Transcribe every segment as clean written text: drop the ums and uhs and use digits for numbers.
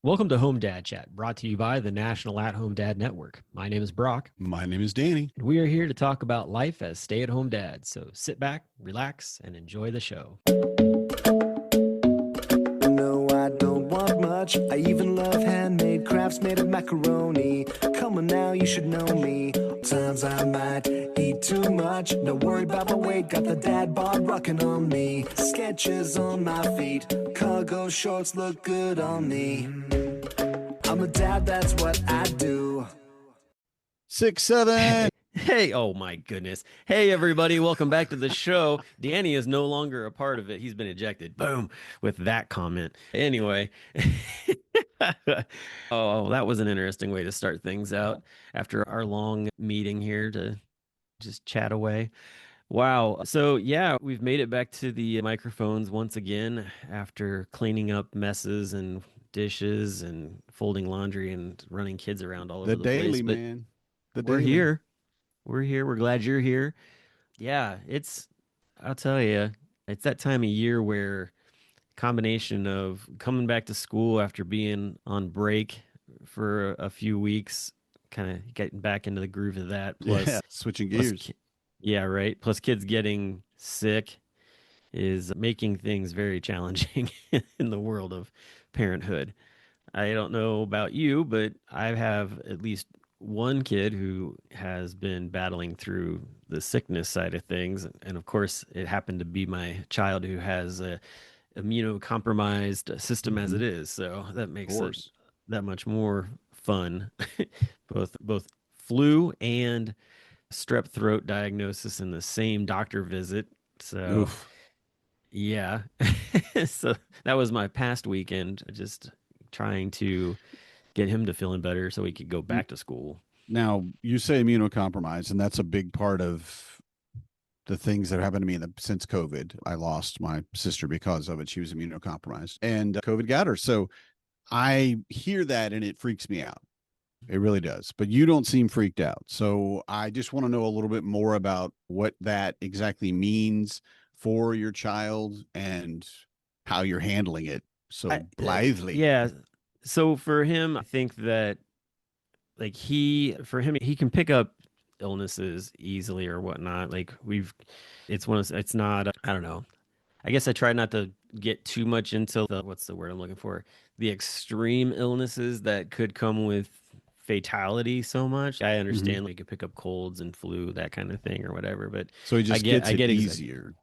Welcome to Home Dad Chat, brought to you by the National At Home Dad Network. My name is Brock, My name is Danny. and we are here to talk about life as stay at home dads. So sit back, relax, and enjoy the show. No, I don't want much. I even love handmade crafts made of macaroni. Come on now, you should know me. Times I might eat too much. No worry about my weight, got the dad bod rocking on me. Sketches on my feet, cargo shorts look good on me. I'm a dad, that's what I do. 6, 7. Hey, oh my goodness. Hey, everybody, welcome back to the show. Danny is no longer a part of it. He's been ejected. Boom, with that comment. Anyway, oh, that was an interesting way to start things out after our long meeting here to just chat away. Wow. So, yeah, we've made it back to the microphones once again after cleaning up messes and dishes and folding laundry and running kids around all The over the place. daily, But man. The we're daily. here. We're here. We're glad you're here. Yeah, I'll tell you, it's that time of year where combination of coming back to school after being on break for a few weeks, kind of getting back into the groove of that, Yeah, switching plus, gears. yeah, right. Plus kids getting sick is making things very challenging in the world of parenthood. I don't know about you, but I have at least one kid who has been battling through the sickness side of things. And of course, it happened to be my child who has a immunocompromised system as Hmm. it is. So that Of makes it course. that much more fun. Both flu and strep throat diagnosis in the same doctor visit. So Oof. yeah. So that was my past weekend, just trying to get him to feeling better so he could go N- back to school. Now, you say immunocompromised, and that's a big part of the things that happened to me since COVID. I lost my sister because of it. She was immunocompromised, and COVID got her. So I hear that, and it freaks me out. It really does. But you don't seem freaked out. So I just want to know a little bit more about what that exactly means for your child and how you're handling it so blithely. Yeah. So for him, I think that for him, he can pick up illnesses easily or whatnot. It's it's not, I don't know. I guess I try not to get too much into what's the word I'm looking for? The extreme illnesses that could come with fatality so much. I Hmm. understand like you could pick up colds and flu, that kind of thing or whatever, but So he just I gets it get exactly. easier.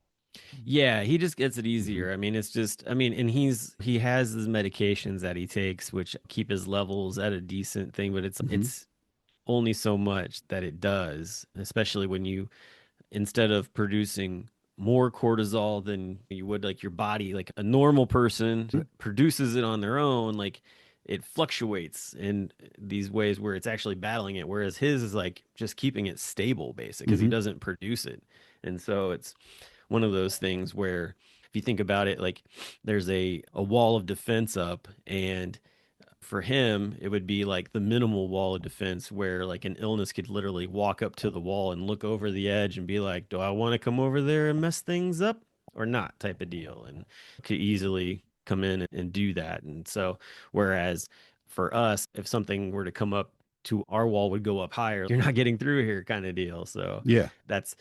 Yeah, he just gets it Hmm. easier. I mean, it's just, I mean, and he has his medications that he takes, which keep his levels at a decent thing, but Hmm. it's only so much that it does, especially when you instead of producing more cortisol than you would like your body, like a normal person produces it on their own, like it fluctuates in these ways where it's actually battling it, whereas his is like just keeping it stable, basic, because he Hmm. doesn't produce it. And so it's one of those things where if you think about it, like there's a wall of defense up, and for him, it would be like the minimal wall of defense where like an illness could literally walk up to the wall and look over the edge and be like, do I want to come over there and mess things up or not type of deal. And could easily come in and do that. And so, whereas for us, if something were to come up to our wall would go up higher, you're not getting through here kind of deal. So Yeah. that's,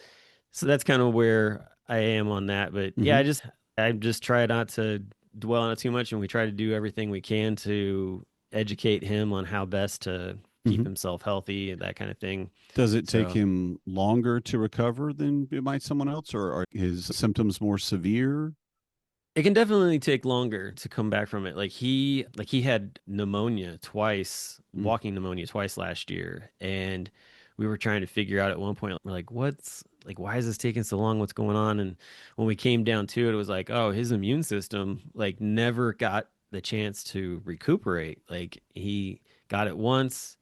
that's kind of where I am on that. But yeah, Hmm. I just try not to dwell on it too much, and we try to do everything we can to educate him on how best to keep Hmm. himself healthy and that kind of thing. Does it take So him longer to recover than it might someone else, or are his symptoms more severe? it can definitely take longer to come back from it. Like he had pneumonia twice, Mm. walking pneumonia twice last year, and we were trying to figure out at one point, we're like, what's like, why is this taking so long? What's going on? And when we came down to it, it was like, oh, his immune system like never got the chance to recuperate. Like he got it once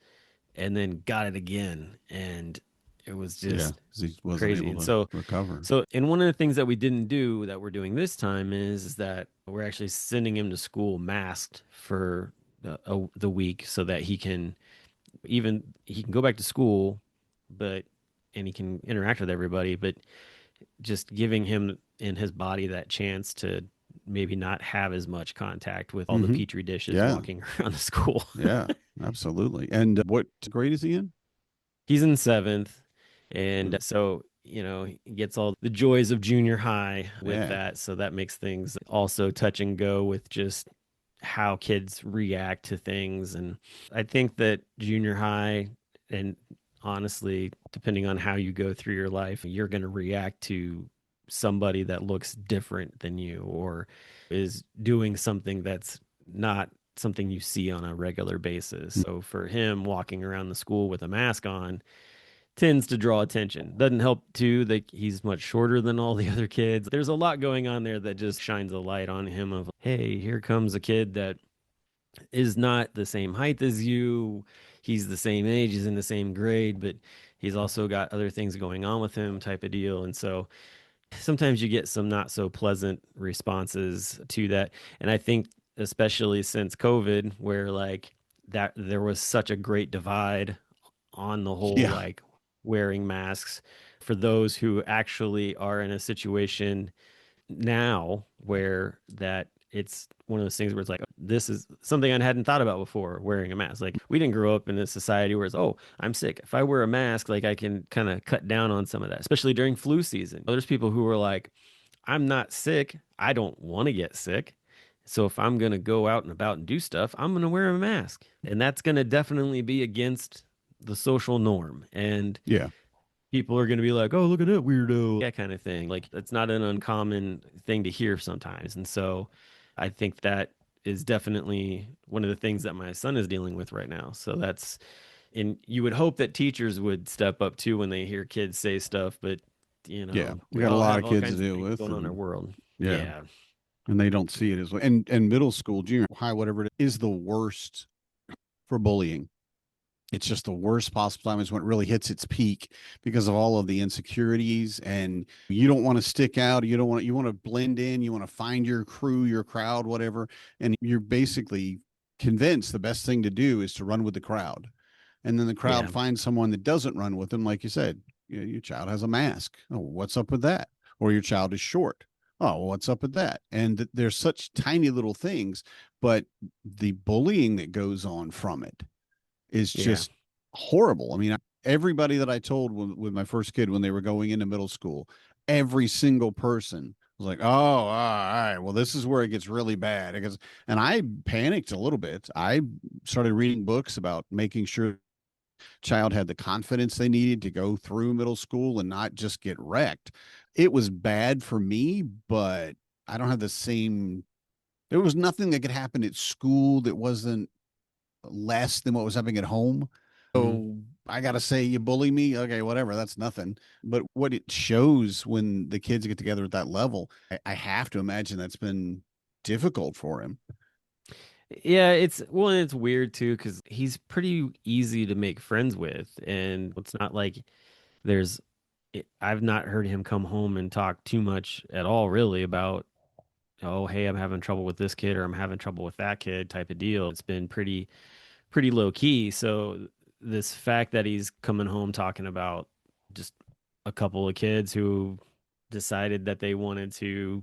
and then got it again, and it was Yeah, just 'cause he wasn't crazy. able And to so recover. and one of the things that we didn't do that we're doing this time is that we're actually sending him to school masked for the week so that he can go back to school, but and he can interact with everybody, but just giving him and his body that chance to maybe not have as much contact with all the Mhm. petri dishes Yeah. walking around the school. Yeah, absolutely. And what grade is he in? He's in seventh. Mm. And so, he gets all the joys of junior high with Yeah. that. So that makes things also touch and go with just how kids react to things. And I think that junior high, and honestly, depending on how you go through your life, you're going to react to somebody that looks different than you or is doing something that's not something you see on a regular basis. Mm. So for him, walking around the school with a mask on tends to draw attention. Doesn't help too that he's much shorter than all the other kids. There's a lot going on there that just shines a light on him of, hey, here comes a kid that is not the same height as you. He's the same age, he's in the same grade, but he's also got other things going on with him type of deal. And so sometimes you get some not so pleasant responses to that. And I think especially since COVID, where like that there was such a great divide on the whole, Yeah. like wearing masks for those who actually are in a situation now where that it's one of those things where it's like this is something I hadn't thought about before, wearing a mask. Like we didn't grow up in a society where it's, oh, I'm sick, if I wear a mask, like I can kind of cut down on some of that, especially during flu season. There's people who are like, I'm not sick, I don't want to get sick, so if I'm going to go out and about and do stuff, I'm going to wear a mask, and that's going to definitely be against the social norm. And Yeah. people are going to be like, oh, look at that weirdo, that kind of thing. Like, it's not an uncommon thing to hear sometimes. And so I think that is definitely one of the things that my son is dealing with right now. So that's, and you would hope that teachers would step up too when they hear kids say stuff, but Yeah. We we got a all lot have of all kids to kinds of deal things with. going on in our And world. yeah. Yeah. And they don't see it as well. And middle school, junior high, whatever it is the worst for bullying. It's just the worst possible time is when it really hits its peak because of all of the insecurities, and you don't want to stick out. You want to blend in. You want to find your crew, your crowd, whatever. And you're basically convinced the best thing to do is to run with the crowd. And then the crowd Yeah. finds someone that doesn't run with them. Like you said, your child has a mask. Oh, what's up with that? Or your child is short. Oh, well, what's up with that? And there's such tiny little things, but the bullying that goes on from it is Yeah. just horrible. I mean, everybody that I told with my first kid when they were going into middle school, every single person was like, "Oh, all right, well, this is where it gets really bad." Because, and I panicked a little bit. I started reading books about making sure child had the confidence they needed to go through middle school and not just get wrecked. It was bad for me, but I don't have the same. There was nothing that could happen at school that wasn't less than what was happening at home. Mhm. So I got to say, you bully me. Okay, whatever. That's nothing. But what it shows when the kids get together at that level, I have to imagine that's been difficult for him. Yeah, it's weird too because he's pretty easy to make friends with, and it's not like there's I've not heard him come home and talk too much at all really about, oh, hey, I'm having trouble with this kid or I'm having trouble with that kid type of deal. It's been pretty low key. So this fact that he's coming home talking about just a couple of kids who decided that they wanted to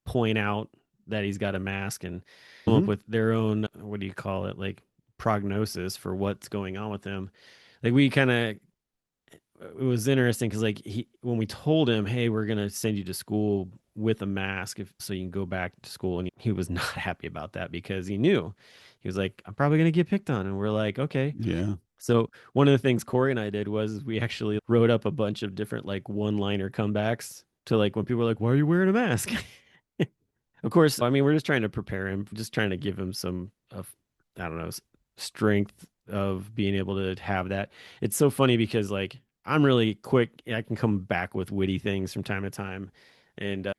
point out that he's got a mask and come up Mm-hmm. with their own, what do you call it, like prognosis for what's going on with him. Like we kind of, it was interesting because like when we told him, hey, we're gonna send you to school with a mask so you can go back to school, and he was not happy about that because he knew, he was like, I'm probably gonna get picked on, and we're like, okay. Yeah. So one of the things Corey and I did was we actually wrote up a bunch of different like one-liner comebacks to like when people are like, why are you wearing a mask? Of course, I mean, we're just trying to prepare him, just trying to give him some of, I don't know, strength of being able to have that. It's so funny because like I'm really quick. I can come back with witty things from time to time. And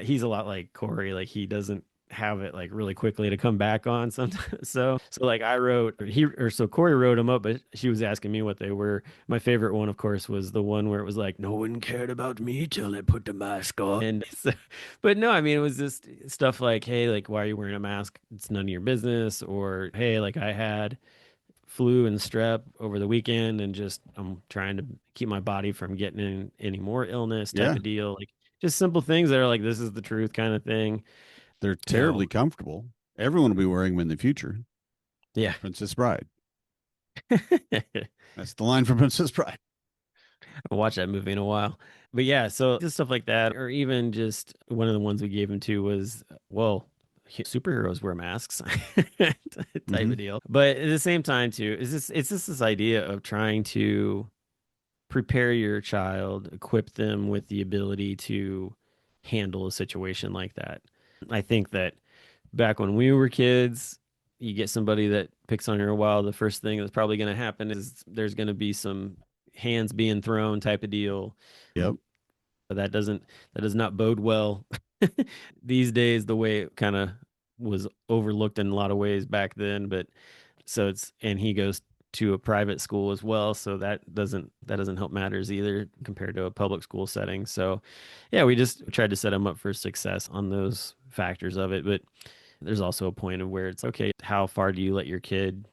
he's a lot like Corey. Like he doesn't have it like really quickly to come back on sometimes. So like I wrote, or so Corey wrote them up, but she was asking me what they were. My favorite one, of course, was the one where it was like, no one cared about me till I put the mask on. And so, but no, I mean, it was just stuff like, hey, like, why are you wearing a mask? It's none of your business. Or, hey, like, I had flu and strep over the weekend and just I'm trying to keep my body from getting in any more illness type Yeah. of deal. Like, just simple things that are like, this is the truth kind of thing. They're terribly comfortable. Everyone will be wearing them in the future. Yeah. Princess Bride. That's the line from Princess Bride. I haven't watched that movie in a while. But yeah, so just stuff like that, or even just one of the ones we gave him to was, well, superheroes wear masks type of deal. But at the same time, too, it's just this idea of trying to prepare your child, equip them with the ability to handle a situation like that. I think that back when we were kids, you get somebody that picks on your while, the first thing that's probably going to happen is there's going to be some hands being thrown type of deal. Yep. But that does not bode well these days, the way it kind of was overlooked in a lot of ways back then. But so and he goes to a private school as well, so that doesn't help matters either compared to a public school setting. So yeah, we just tried to set him up for success on those factors of it. But there's also a point of where it's okay, how far do you let your kid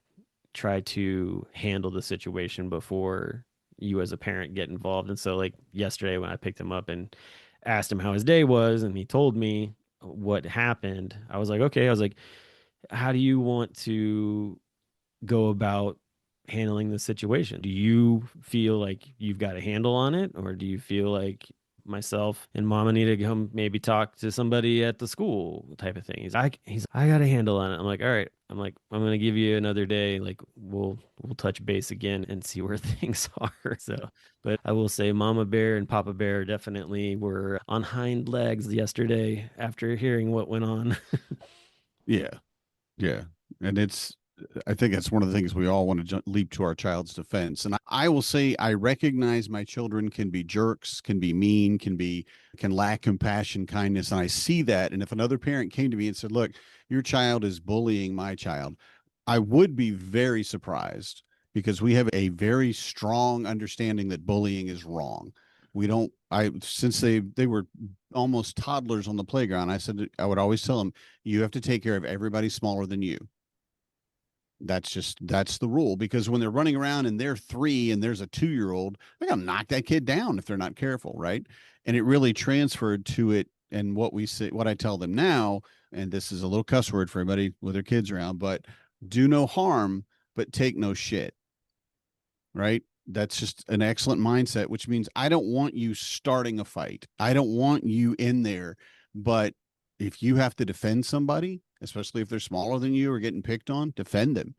try to handle the situation before you as a parent get involved? And so like yesterday when I picked him up and asked him how his day was and he told me what happened, I was like, okay, I was like, how do you want to go about handling the situation? Do you feel like you've got a handle on it, or do you feel like myself and mama need to come maybe talk to somebody at the school type of thing? I got a handle on it. I'm like, all right. I'm like, I'm gonna give you another day. Like we'll touch base again and see where things are. So, but I will say, Mama Bear and Papa Bear definitely were on hind legs yesterday after hearing what went on. Yeah. Yeah. And I think that's one of the things we all want to leap to our child's defense. And I will say, I recognize my children can be jerks, can be mean, can lack compassion, kindness. And I see that. And if another parent came to me and said, look, your child is bullying my child, I would be very surprised, because we have a very strong understanding that bullying is wrong. We don't, since they were almost toddlers on the playground, I would always tell them, you have to take care of everybody smaller than you. That's the rule, because when they're running around and they're 3 and there's a 2-year-old, they're going to knock that kid down if they're not careful. Right. And it really transferred to it. And what I tell them now, and this is a little cuss word for everybody with their kids around, but do no harm, but take no shit. Right. That's just an excellent mindset, which means I don't want you starting a fight. I don't want you in there. But if you have to defend somebody, especially if they're smaller than you or getting picked on, defend them.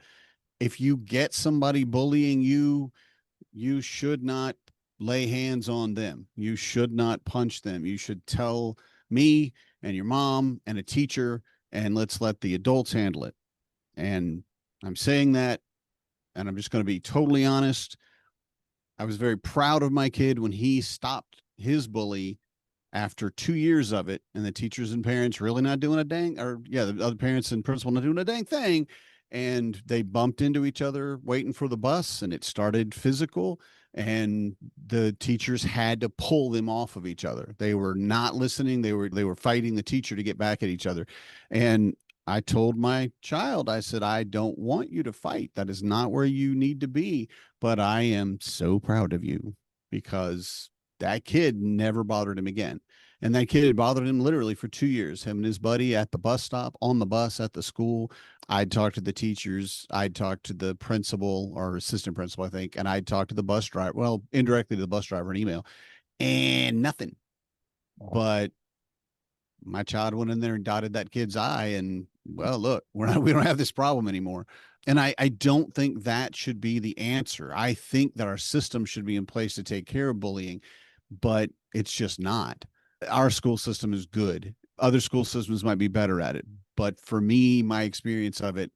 If you get somebody bullying you, you should not lay hands on them. You should not punch them. You should tell me and your mom and a teacher, and let's let the adults handle it. And I'm saying that, and I'm just going to be totally honest. I was very proud of my kid when he stopped his bully after 2 years of it, and the teachers and parents really not doing the other parents and principal not doing a dang thing. And they bumped into each other waiting for the bus, and it started physical, and the teachers had to pull them off of each other. They were not listening. They were fighting the teacher to get back at each other. And I told my child, I said, I don't want you to fight. That is not where you need to be. But I am so proud of you, because that kid never bothered him again. And that kid had bothered him literally for 2 years, him and his buddy at the bus stop, on the bus, at the school. I'd talk to the teachers. I'd talk to the principal or assistant principal, I think. And I'd talk to the bus driver. Well, indirectly to the bus driver, an email, and nothing. But my child went in there and dotted that kid's eye, and well, look, we don't have this problem anymore. And I don't think that should be the answer. I think that our system should be in place to take care of bullying, but it's just not. Our school system is good. Other school systems might be better at it. But for me, my experience of it,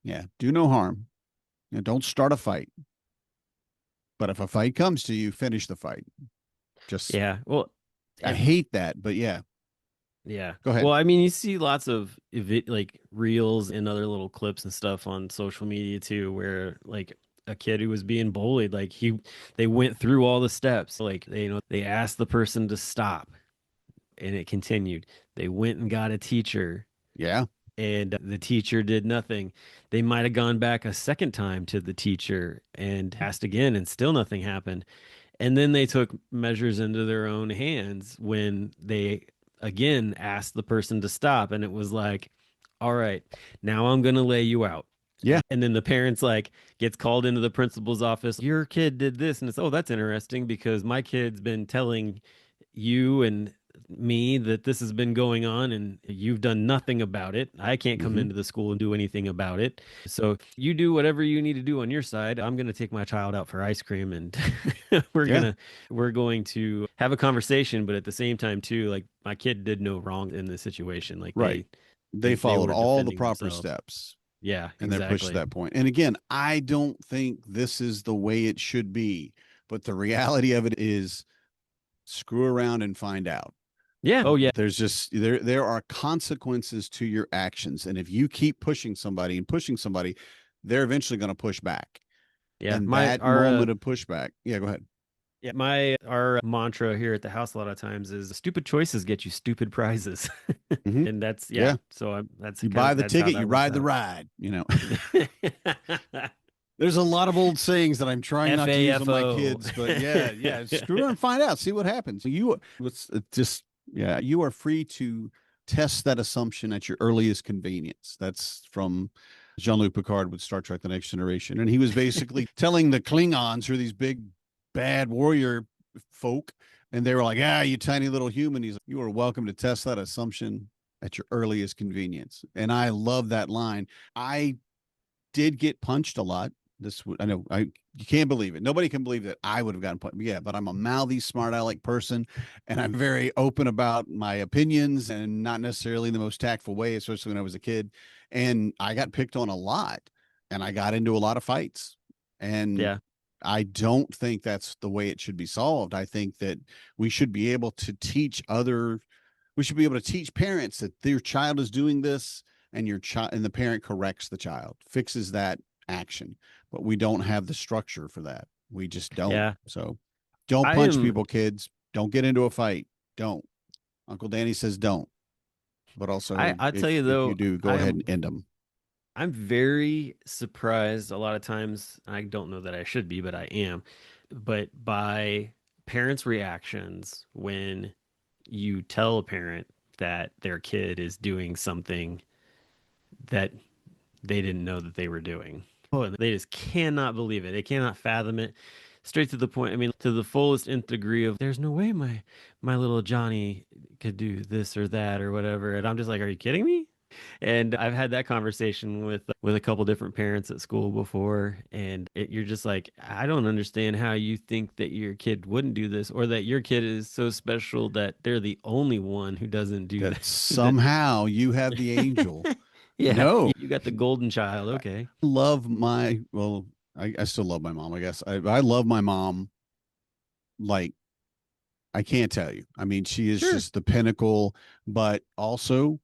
yeah, do no harm. And don't start a fight. But if a fight comes to you, finish the fight. Yeah. Well, I hate that, but yeah. Yeah. Go ahead. Well, I mean, you see lots of like reels and other little clips and stuff on social media too, where like a kid who was being bullied, like they went through all the steps. Like they asked the person to stop, and it continued. They went and got a teacher. Yeah. And the teacher did nothing. They might have gone back a second time to the teacher and asked again, and still nothing happened. And then they took measures into their own hands when they again asked the person to stop, and it was like, all right, now I'm gonna lay you out. Yeah. And then the parents like gets called into the principal's office. Your kid did this, and it's, oh, that's interesting because my kid's been telling you and me that this has been going on and you've done nothing about it. I can't come Mhm. into the school and do anything about it. So you do whatever you need to do on your side. I'm going to take my child out for ice cream, and Yeah. we're going to have a conversation, but at the same time too, like my kid did no wrong in this situation. Like Right. They they followed were all the defending proper themselves. steps Yeah, and they're pushed to exactly. that point. And again, I don't think this is the way it should be, but the reality of it is screw around and find out. Yeah. Oh yeah. There's just there are consequences to your actions. And if you keep pushing somebody and pushing somebody, they're eventually going to push back. Yeah. And My that our moment of pushback. Yeah, go ahead. Yeah, our mantra here at the house a lot of times is stupid choices get you stupid prizes. Mhm. And that's yeah. Yeah. So that's You kind buy of the that's how ticket, you that works ride the out. ride, There's a lot of old sayings that I'm trying not to use on my FAFO. kids, but yeah, screw around and find out, see what happens. You it's just yeah, you are free to test that assumption at your earliest convenience. That's from Jean-Luc Picard with Star Trek: The Next Generation, and he was basically telling the Klingons, who are these big bad warrior folk, and they were like, "Ah, you tiny little human." He's like, "You are welcome to test that assumption at your earliest convenience," and I love that line. I did get punched a lot. I know you can't believe it. Nobody can believe that I would have gotten punched. Yeah, but I'm a mouthy, smart aleck person, and I'm very open about my opinions and not necessarily the most tactful way, especially when I was a kid. And I got picked on a lot, and I got into a lot of fights. And Yeah. I don't think that's the way it should be solved. I think that we should be able to teach other we should be able to teach parents that their child is doing this and your child and the parent corrects the child, fixes that action. But we don't have the structure for that. We just don't. Yeah. So don't I punch am people, kids. Don't get into a fight. Don't. Uncle Danny says don't. But also I tell you if you though, do, go ahead and end them. I'm very surprised a lot of times. I don't know that I should be, but I am. But by parents' reactions when you tell a parent that their kid is doing something that they didn't know that they were doing. Oh, and they just cannot believe it. They cannot fathom it. Straight to the point. I mean, to the fullest nth degree of there's no way my little Johnny could do this or that or whatever. And I'm just like, are you kidding me? And I've had that conversation with a couple different parents at school before, and you're just like, I don't understand how you think that your kid wouldn't do this, or that your kid is so special that they're the only one who doesn't do That that. somehow you have the angel. Yeah, No, you got the golden child. I Okay. love my well, I still love my mom, I guess. I love my mom like I can't tell you. I mean, she is Sure. just the pinnacle, but also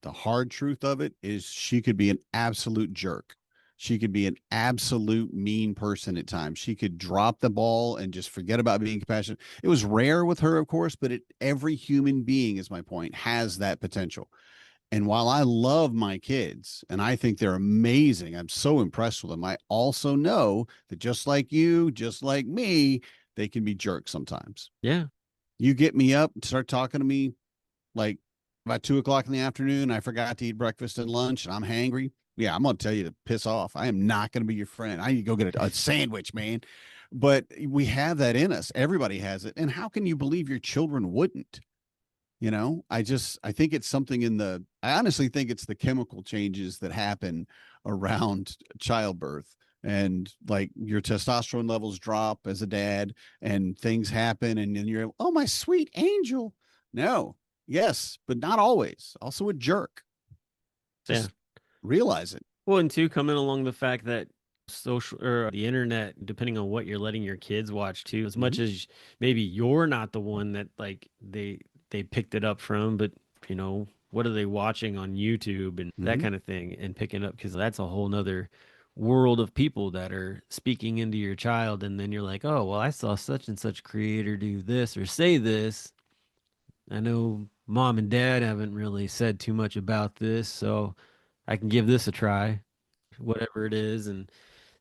the hard truth of it is she could be an absolute jerk. She could be an absolute mean person at times. She could drop the ball and just forget about being compassionate. It was rare with her, of course, but every human being, is my point, has that potential. And while I love my kids and I think they're amazing, I'm so impressed with them. I also know that just like you, just like me, they can be jerks sometimes. Yeah. You get me up, start talking to me like about 2 o'clock in the afternoon. I forgot to eat breakfast and lunch and I'm hangry. Yeah, I'm going to tell you to piss off. I am not going to be your friend. I need to go get a sandwich, man. But we have that in us. Everybody has it. And how can you believe your children wouldn't? I think it's something I honestly think it's the chemical changes that happen around childbirth, and like your testosterone levels drop as a dad and things happen and then you're, oh, my sweet angel. No, yes, but not always. Also a jerk. Yeah. Just realize it. Well, and two, coming along the fact that social or the internet, depending on what you're letting your kids watch too, as much Mhm. as maybe you're not the one that like they picked it up from, but what are they watching on YouTube and that Mhm. kind of thing and picking up, because that's a whole nother world of people that are speaking into your child, and then you're like, oh well, I saw such and such creator do this or say this. I know mom and dad haven't really said too much about this, so I can give this a try, whatever it is. And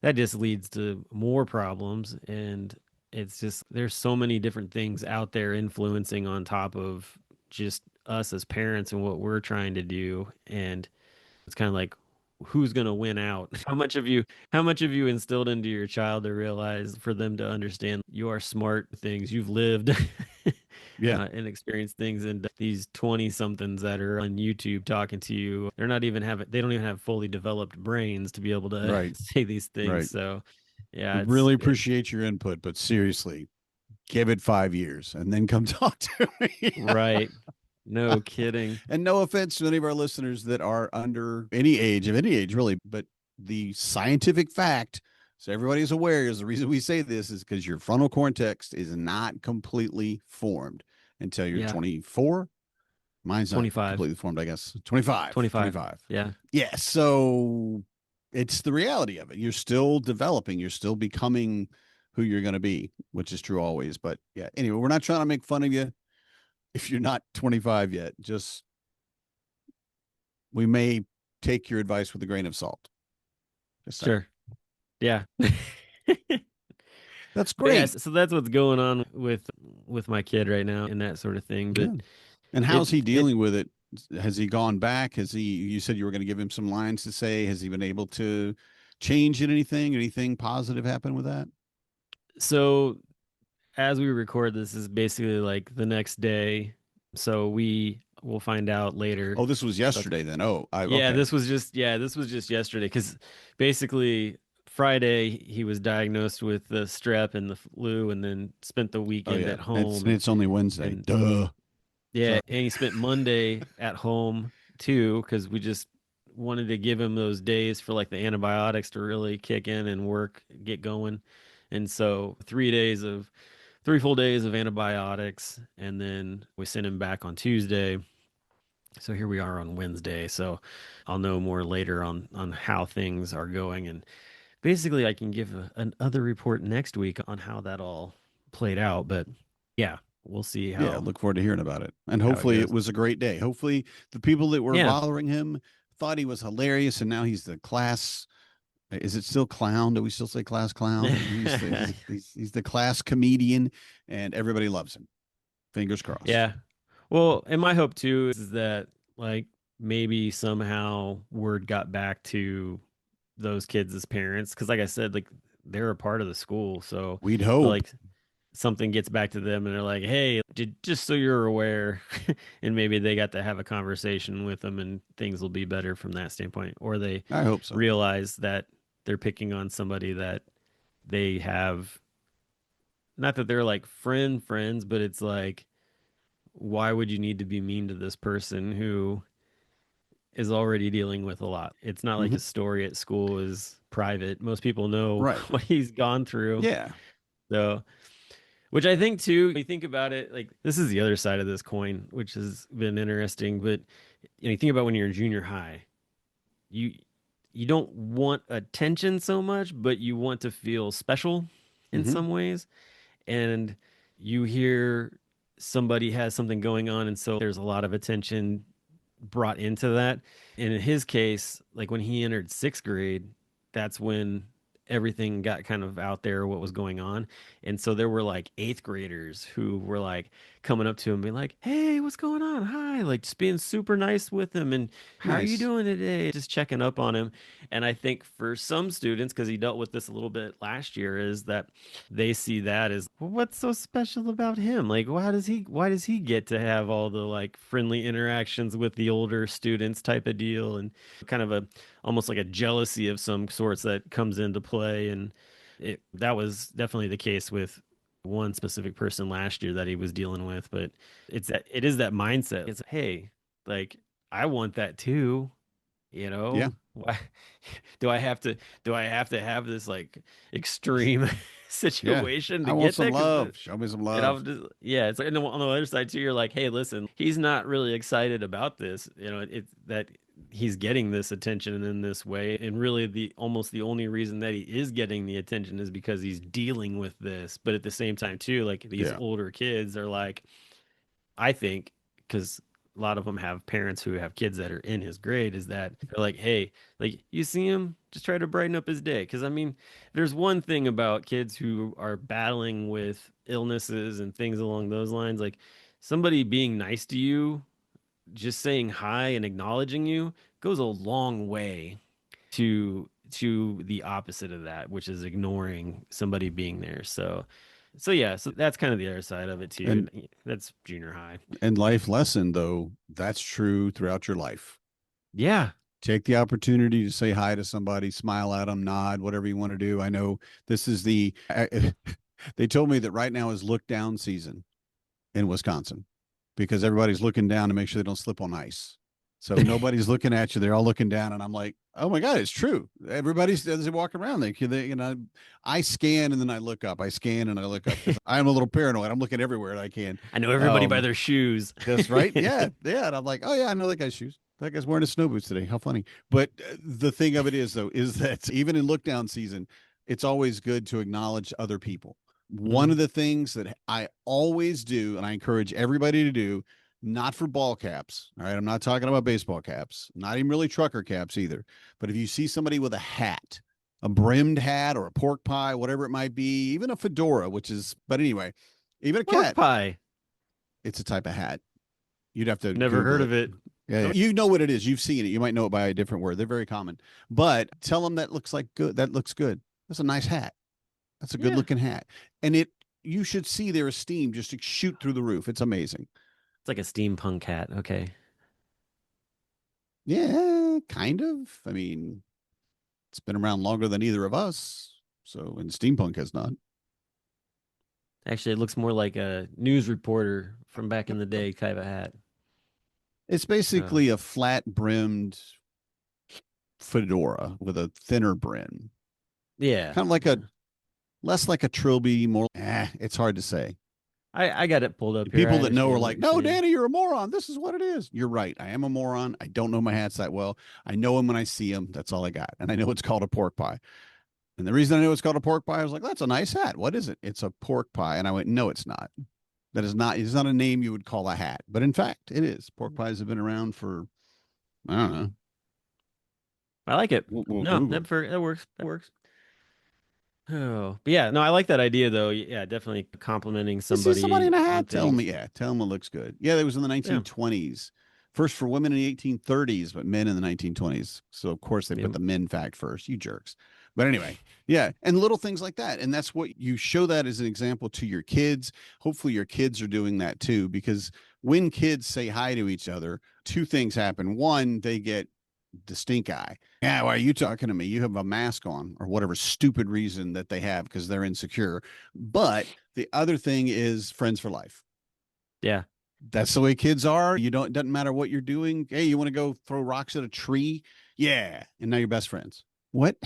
that just leads to more problems. And it's just, there's so many different things out there influencing on top of just us as parents and what we're trying to do. And it's kind of like, who's going to win out? How much have you instilled into your child to realize, for them to understand you are smart things, you've lived Yeah. and experienced things, and these 20 somethings that are on YouTube talking to you, they don't even have fully developed brains to be able to Right. say these things. Right. So yeah, We really appreciate your input, but seriously, give it 5 years and then come talk to me. right. No kidding. And no offense to any of our listeners that are under any age, of any age really, but the scientific fact, so everybody's aware, is the reason we say this is because your frontal cortex is not completely formed until you're Yeah. 24. Mine's not 25. completely formed, I guess. 25. 25. Yeah. Yeah. So it's the reality of it. You're still developing, you're still becoming who you're going to be, which is true always. But yeah, anyway, we're not trying to make fun of you if you're not 25 yet. Just, we may take your advice with a grain of salt. Just saying. Sure. Yeah. That's But yeah, great. so that's what's going on with my kid right now and that sort of thing. But Yeah. And how's he it dealing with it? Has he gone back? You said you were going to give him some lines to say. Has he been able to change it? Anything positive happen with that? so as we record, this is basically like the next day. So we will find out later. Oh, this was yesterday then. Oh, Yeah, okay. this was just yesterday, because basically Friday he was diagnosed with the strep and the flu, and then spent the Oh, weekend yeah. at home. It's only Wednesday. and Duh. Yeah, Sorry. and he spent Monday at home too, because we just wanted to give him those days for like the antibiotics to really kick in and work, get going. And so 3 full days of antibiotics, and then we sent him back on Tuesday. So here we are on Wednesday. So I'll know more later on how things are going, and basically I can give another report next week on how that all played out. But yeah, we'll see Yeah, how look forward to hearing about it. And how it hopefully it goes. was a great day. Hopefully the people that were Yeah. bothering him thought he was hilarious, and now he's the class. Is it still clown? Do we still say class clown? He's the class comedian, and everybody loves him. Fingers crossed. Yeah. Well, and my hope too is that, like, maybe somehow word got back to those kids as parents, because like I said, like, they're a part of the school. So We'd hope. like something gets back to them and they're like, hey, just so you're aware, and maybe they got to have a conversation with them and things will be better from that standpoint. Or they I hope so. realize that they're picking on somebody that they have, not that they're like friends, but it's like, why would you need to be mean to this person who is already dealing with a lot? It's not like Mhm. his story at school is private. Most people know Right. what he's gone through. Yeah. So, which I think too, when you think about it, like, this is the other side of this coin, which has been interesting. But you think about when you're in junior high, you you don't want attention so much, but you want to feel special in Mhm. some ways. And you hear somebody has something going on, and so there's a lot of attention brought into that. And in his case, like when he entered sixth grade, that's when everything got kind of out there, what was going on. And so there were like eighth graders who were like coming up to him, being like, hey, what's going on? Hi, like just being super nice with him. And how are you Nice. doing today? Just checking up on him. And I think for some students, because he dealt with this a little bit last year, is that they see that as, well, what's so special about him? Like, why does he get to have all the like friendly interactions with the older students type of deal? And kind of a almost like a jealousy of some sorts that comes into play. And that was definitely the case with one specific person last year that he was dealing with. But it is that mindset. It's, hey, like, I want that too. Yeah. Why do I have to have this like extreme situation to I get want some that? 'Cause love. Show me some and love. I'm just, yeah, it's like, and then on the other side too, you're like, hey, listen, he's not really excited about this. It's that he's getting this attention in this way, and really almost the only reason that he is getting the attention is because he's dealing with this. But at the same time too, like, these Yeah. older kids are like, I think, because a lot of them have parents who have kids that are in his grade, is that they're like, hey, like, you see him, just try to brighten up his day. Because I mean, there's one thing about kids who are battling with illnesses and things along those lines, like, somebody being nice to you, just saying hi and acknowledging you goes a long way to the opposite of that, which is ignoring somebody being there. So yeah, so that's kind of the other side of it too. And That's junior high. and life lesson though, that's true throughout your life. Yeah. Take the opportunity to say hi to somebody, smile at them, nod, whatever you want to do. I know this is they told me that right now is look down season in Wisconsin because everybody's looking down to make sure they don't slip on ice. So nobody's looking at you. They're all looking down. And I'm like, oh my God, it's true. Everybody's as they walk around, I scan and then I look up. I scan and I look up. I'm a little paranoid. I'm looking everywhere I can. I know everybody by their shoes. That's right. Yeah. Yeah. And I'm like, oh yeah, I know that guy's shoes. That guy's wearing his snow boots today. How funny. But the thing of it is though, is that even in look down season, it's always good to acknowledge other people. One of the things that I always do, and I encourage everybody to do, not for ball caps. All right. I'm not talking about baseball caps, not even really trucker caps either. But if you see somebody with a hat, a brimmed hat or a pork pie, whatever it might be, even a fedora, but anyway, even a Pork cat pie. It's a type of hat. You'd have to Never Google heard of it. Yeah, you know what it is. You've seen it. You might know it by a different word. They're very common. But tell them that looks like good. That looks good. That's a nice hat. That's a good looking hat. And you should see their esteem just shoot through the roof. It's amazing. It's like a steampunk hat. Okay. Yeah, kind of. I mean, it's been around longer than either of us. So, and steampunk has not. Actually, it looks more like a news reporter from back in the day type of hat. It's basically a flat brimmed fedora with a thinner brim. Yeah. Kind of less like a trilby, more, it's hard to say. I got it pulled up here. People that know are like, no, Danny, you're a moron. This is what it is. You're right. I am a moron. I don't know my hats that well. I know them when I see them. That's all I got. And I know it's called a pork pie. And the reason I know it's called a pork pie, I was like, that's a nice hat. What is it? It's a pork pie. And I went, no, it's not. It's not a name you would call a hat. But in fact, it is. Pork pies have been around for, I don't know. I like it. No, that works. That works. Oh, but yeah, no, I like that idea though. Yeah, definitely complimenting somebody. See somebody in a hat, tell them it looks good. Yeah, that was in the 1920s. First for women in the 1830s, but men in the 1920s. So of course they put the men fact first. You jerks. But anyway, yeah, and little things like that. And that's what you show that as an example to your kids. Hopefully your kids are doing that too, because when kids say hi to each other, two things happen. One, they get the stink eye. Yeah, why are you talking to me? You have a mask on, or whatever stupid reason that they have because they're insecure. But the other thing is friends for life. Yeah. That's the way kids are. It doesn't matter what you're doing. Hey, you want to go throw rocks at a tree? Yeah. And now you're best friends. What?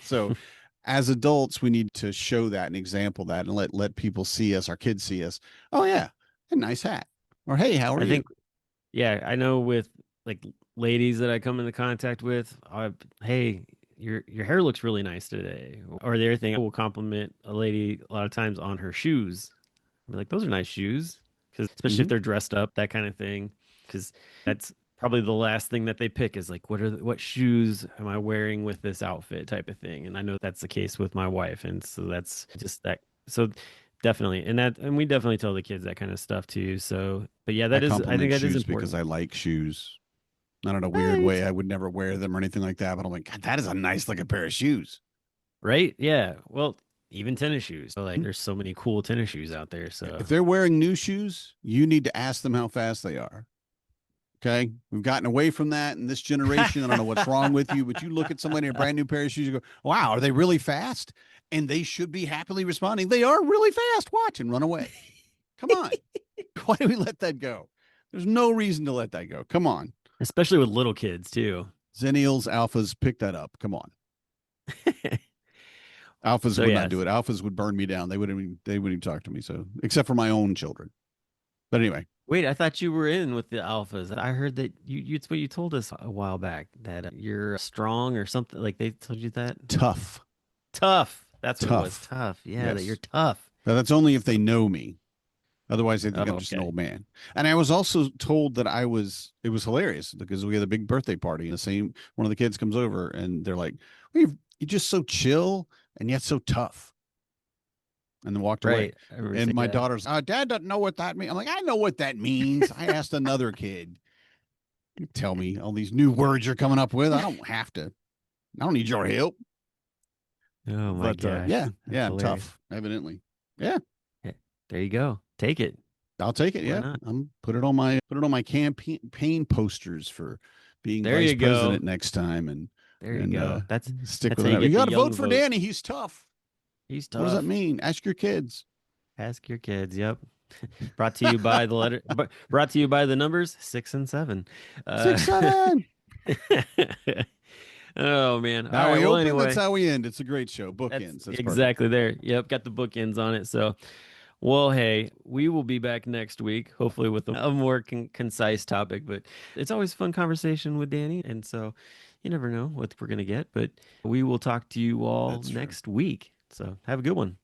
So as adults, we need to show that and example that and let people see us, our kids see us. Oh yeah, a nice hat. Or hey, how are you? Yeah, I know with like ladies that I come into contact with, hey, your hair looks really nice today. Or the other thing, I will compliment a lady a lot of times on her shoes. I'll be like, those are nice shoes. Because especially if they're dressed up, that kind of thing. Because that's probably the last thing that they pick is like, what shoes am I wearing with this outfit type of thing. And I know that's the case with my wife. And so that's just that. So definitely. And we definitely tell the kids that kind of stuff too. So, but yeah, I think that is important. Because I like shoes. Not in a weird way. I would never wear them or anything like that. But I'm like, God, that is a nice looking pair of shoes. Right? Yeah. Well, even tennis shoes. So like there's so many cool tennis shoes out there. So if they're wearing new shoes, you need to ask them how fast they are. Okay. We've gotten away from that in this generation. I don't know what's wrong with you, but you look at somebody in a brand new pair of shoes, you go, wow, are they really fast? And they should be happily responding. They are really fast. Watch and run away. Come on. Why do we let that go? There's no reason to let that go. Come on. Especially with little kids too. Zennials, alphas, pick that up. Come on. Alphas would not do it. Alphas would burn me down. They wouldn't even talk to me. So except for my own children. But anyway. Wait, I thought you were in with the alphas. I heard that it's what you told us a while back, that you're strong or something. Like they told you that? Tough. That's what it was. Tough. Yeah, yes. That you're tough. Now, that's only if they know me. Otherwise, they think I'm just an old man. And I was also told that it was hilarious because we had a big birthday party and one of the kids comes over and they're like, you're just so chill and yet so tough. and then walked away. Right. I remember And seeing my that. daughter's, Dad doesn't know what that means. I'm like, I know what that means. I asked another kid. You tell me all these new words you're coming up with. I don't have to. I don't need your help. Oh my But gosh. yeah, That's yeah, hilarious. tough. Evidently, yeah. There you go. Take it. I'll take it. Why Yeah, not? I'm put it on my campaign posters for being There vice you go. president next time, and There you and go. That's stick that's with how it. you You get got the to vote young for vote. Danny. He's tough. He's tough. What does that mean? Ask your kids. Ask your kids. Yep. Brought to you by the letter. Brought to you by the numbers 6 and 7. 6, 7. Oh man. Now All right. we Well, open. anyway, That's how we end. It's a great show. that's Bookends. That's exactly there. Yep. Got the bookends on it. So, well, hey, we will be back next week, hopefully with a more concise topic. But it's always a fun conversation with Danny, and so you never know what we're gonna get. But we will talk to you all That's true. next week. So have a good one.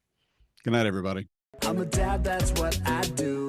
Good night, everybody. I'm a dad, that's what I do.